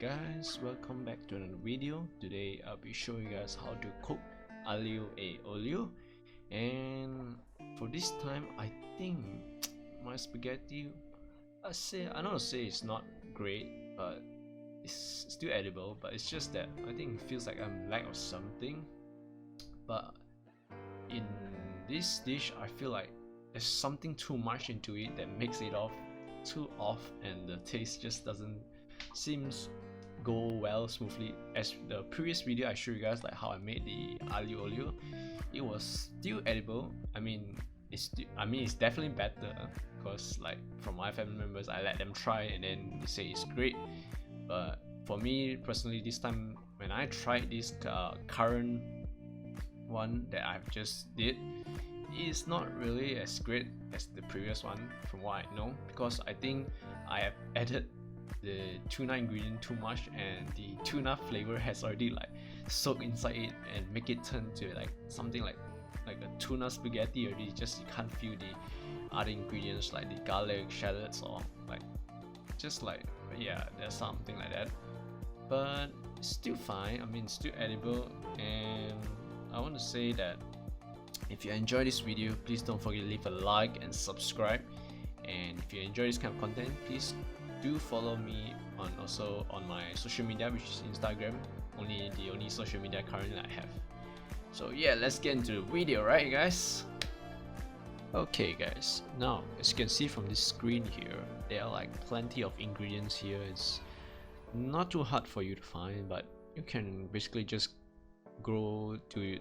guys, welcome back to another video. Today I'll be showing you guys how to cook aglio e olio, and for this time I think my spaghetti, I don't say it's not great, but it's still edible. But it's just that I think it feels like I'm lack of something. But in this dish I feel like there's something too much into it that makes it too off, and the taste just doesn't seems go well smoothly. As the previous video I showed you guys, like how I made the aglio olio, it was still edible. I mean it's definitely better, because like from my family members I let them try and then they say it's great. But for me personally, this time when I tried this current one that I've just did, it's not really as great as the previous one from what I know, because I think I have added the tuna ingredient too much, and the tuna flavor has already like soaked inside it and make it turn to like something like a tuna spaghetti already. Just you can't feel the other ingredients like the garlic, shallots, or like just like, yeah, there's something like that. But it's still fine. I mean, it's still edible. And I want to say that if you enjoy this video, please don't forget to leave a like and subscribe. And if you enjoy this kind of content, please do follow me on my social media, which is Instagram, the only social media currently I have. So yeah, let's get into the video, right guys? Okay guys, now as you can see from this screen here, there are like plenty of ingredients here. It's not too hard for you to find, but you can basically just go to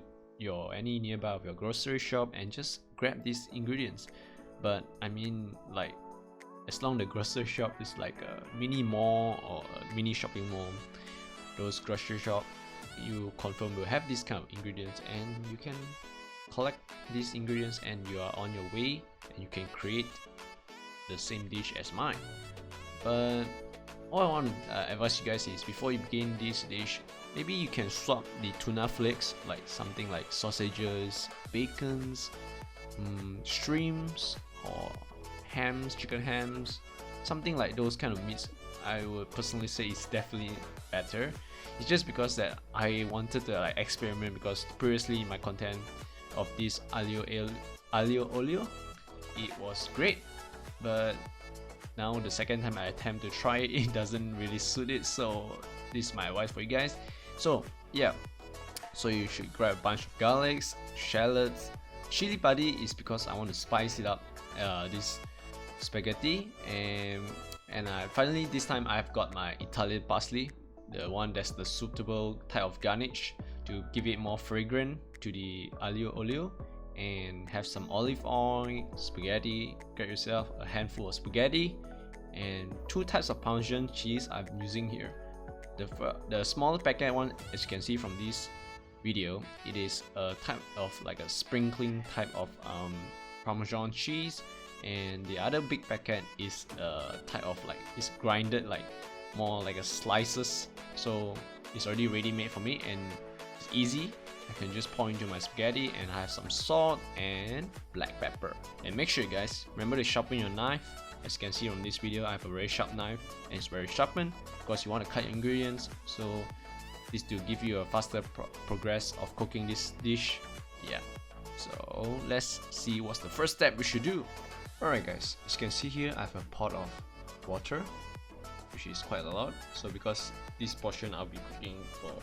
any nearby of your grocery shop and just grab these ingredients. But I mean, like, as long as the grocery shop is like a mini mall or a mini shopping mall, those grocery shop you confirm will have this kind of ingredients, and you can collect these ingredients and you are on your way and you can create the same dish as mine. But all I want to advise you guys is, before you begin this dish, maybe you can swap the tuna flakes, like something like sausages, bacons, shrimps, or hams, chicken hams, something like those kind of meats. I would personally say it's definitely better. It's just because that I wanted to like experiment, because previously my content of this aglio olio, it was great, but now the second time I attempt to try it, it doesn't really suit it. So this is my advice for you guys. So yeah, so you should grab a bunch of garlics, shallots. Chilli Padi is because I want to spice it up, this spaghetti. And finally this time I've got my Italian parsley, the one that's the suitable type of garnish to give it more fragrant to the aglio olio. And have some olive oil, spaghetti. Get yourself a handful of spaghetti and 2 types of Parmesan cheese I'm using here. The smaller packet one, as you can see from this video, it is a type of like a sprinkling type of Parmesan cheese, and the other big packet is a type of like, it's grinded like more like a slices, so it's already ready made for me and it's easy. I can just pour into my spaghetti, and I have some salt and black pepper. And make sure you guys remember to sharpen your knife. As you can see from this video, I have a very sharp knife and it's very sharpened, because you want to cut your ingredients, so this to give you a faster progress of cooking this dish. Yeah, so let's see what's the first step we should do. Alright guys, as you can see here, I have a pot of water, which is quite a lot. So because this portion I'll be cooking for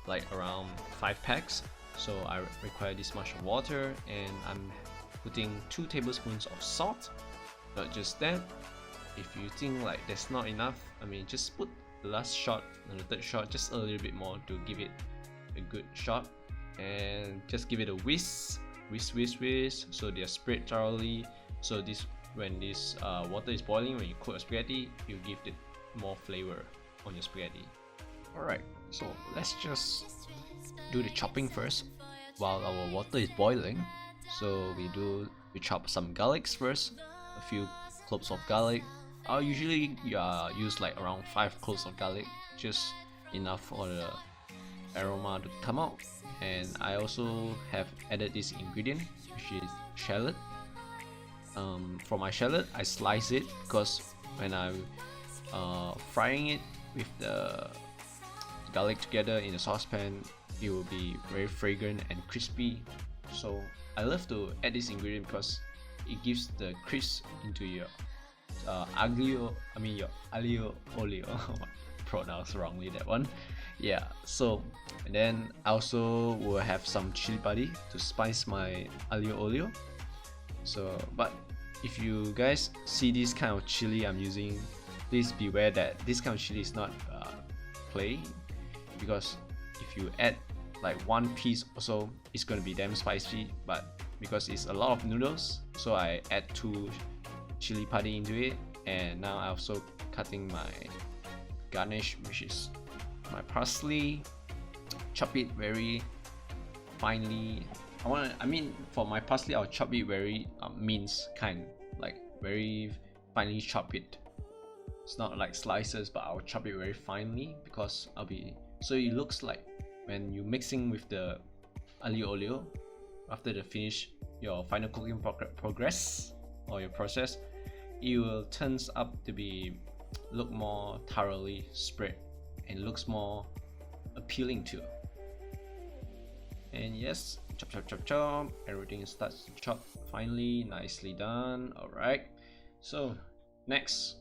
like around 5 packs, so I require this much of water, and I'm putting 2 tablespoons of salt. Not just that, if you think like there's not enough, I mean, just put the last shot and the third shot just a little bit more to give it a good shot, and just give it a whisk, so they're spread thoroughly. So this, when this water is boiling, when you cook a spaghetti, you give it more flavor on your spaghetti. Alright, so let's just do the chopping first while our water is boiling. So we chop some garlics first, a few cloves of garlic. I'll usually use like around 5 cloves of garlic, just enough for the aroma to come out. And I also have added this ingredient, which is shallot. For my shallot, I slice it, because when I'm frying it, with the garlic together in a saucepan, it will be very fragrant and crispy. So I love to add this ingredient because it gives the crisp into your aglio, your aglio olio. Pronounced wrongly that one. Yeah, so and then I also will have some chilli padi to spice my aglio olio. So but if you guys see this kind of chili I'm using, please beware that this kind of chili is not plain, because if you add like one piece or so, it's gonna be damn spicy. But because it's a lot of noodles, so I add 2 chilli padi into it. And now I'm also cutting my garnish, which is my parsley. Chop it very finely. For my parsley, I'll chop it very minced kind, like very finely chop it. It's not like slices, but I'll chop it very finely because so it looks like when you're mixing with the aglio olio, after the finish your final cooking progress or your process, it will turns up to look more thoroughly spread and looks more appealing too. And yes, chop chop chop chop, everything starts to chop finely, nicely done. Alright, so next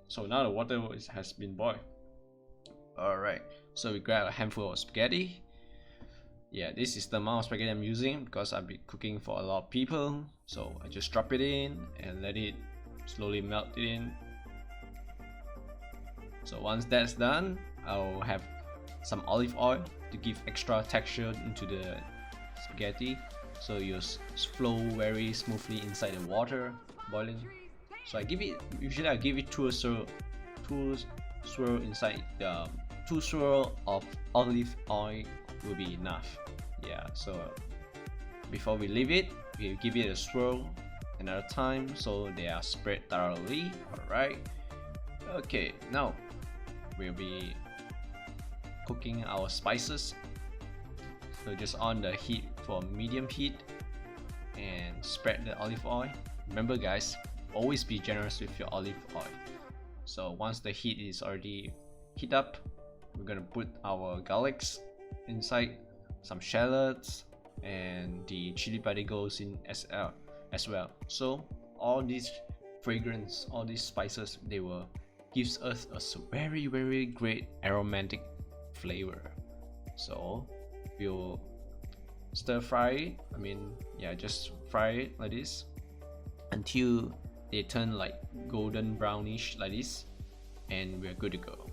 so now the water has been boiled. Alright, so we grab a handful of spaghetti. Yeah, this is the amount of spaghetti I'm using because I'll be cooking for a lot of people. So I just drop it in and let it slowly melt it in. So once that's done, I'll have some olive oil to give extra texture into the spaghetti, so you'll flow very smoothly inside the water boiling. So usually I give it 2 swirl inside. 2 swirl of olive oil will be enough. Yeah, so before we leave it, we give it a swirl another time so they are spread thoroughly. Alright, okay, now we'll be cooking our spices. So just on the heat for medium heat and spread the olive oil. Remember guys, always be generous with your olive oil. So once the heat is already heat up, we're gonna put our garlics inside, some shallots, and the chilli padi goes in as well. So all these fragrance, all these spices, they will gives us a very very great aromatic flavor. So we'll stir fry it, just fry it like this until they turn like golden brownish like this, and we're good to go.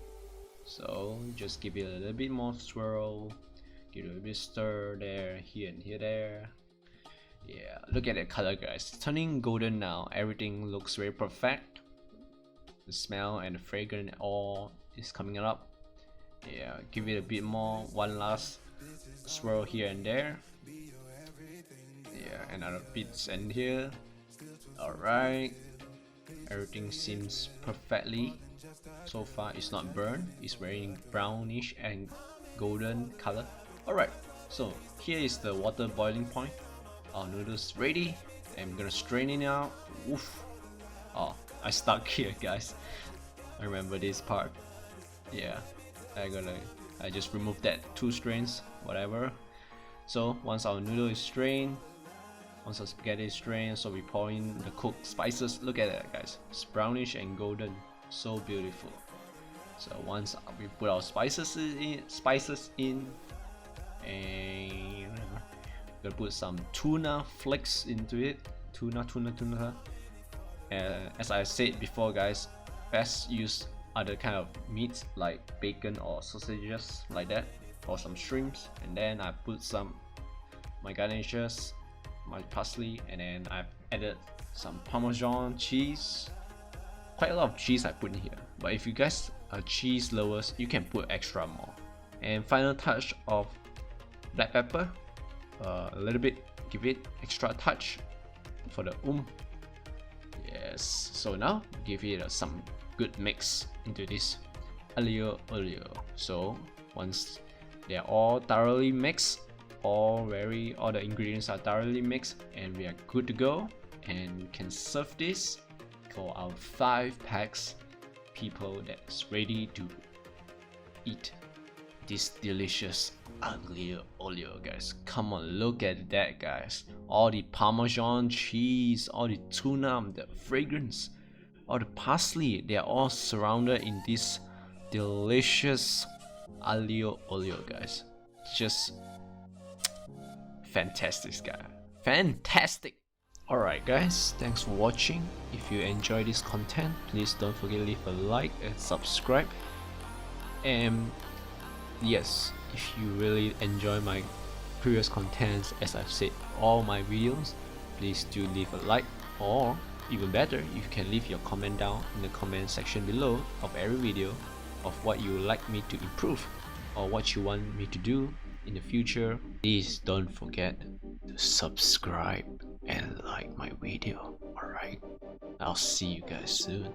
So just give it a little bit more swirl, give it a little bit stir there, here and here there. Yeah, look at the color guys, it's turning golden now. Everything looks very perfect. The smell and the fragrance all is coming up. Yeah, give it a bit more, one last swirl here and there. Yeah, another bits in here. Alright, everything seems perfectly. So far it's not burned, it's very brownish and golden color. Alright, so here is the water boiling point. Our noodles ready. I'm gonna strain it out. Oof. Oh, I stuck here guys. I remember this part. Yeah, I just removed that 2 strains, whatever. So once our noodle is strained, once our spaghetti is strained, so we pour in the cooked spices. Look at that guys, it's brownish and golden, so beautiful. So once we put our spices in, and we're gonna put some tuna flakes into it. Tuna. As I said before guys, best use other kind of meats like bacon or sausages like that, or some shrimps. And then I put my garnishes, my parsley, and then I've added some Parmesan cheese. Quite a lot of cheese I put in here, but if you guys are cheese lovers, you can put extra more. And final touch of black pepper, a little bit, give it extra touch for the Yes, so now give it some good mix into this Olio. So once they are all thoroughly mixed, all the ingredients are thoroughly mixed, and we are good to go, and we can serve this for our 5 packs people that's ready to eat this delicious Aglio olio, guys. Come on, look at that, guys. All the Parmesan cheese, all the tuna, the fragrance, all the parsley, they are all surrounded in this delicious Aglio olio, guys. Just fantastic, guys. Fantastic. Alright guys, thanks for watching. If you enjoy this content, please don't forget to leave a like and subscribe. And yes, if you really enjoy my previous contents, as I've said all my videos, please do leave a like, or even better, you can leave your comment down in the comment section below of every video of what you would like me to improve or what you want me to do in the future. Please don't forget to subscribe and like my video. Alright, I'll see you guys soon.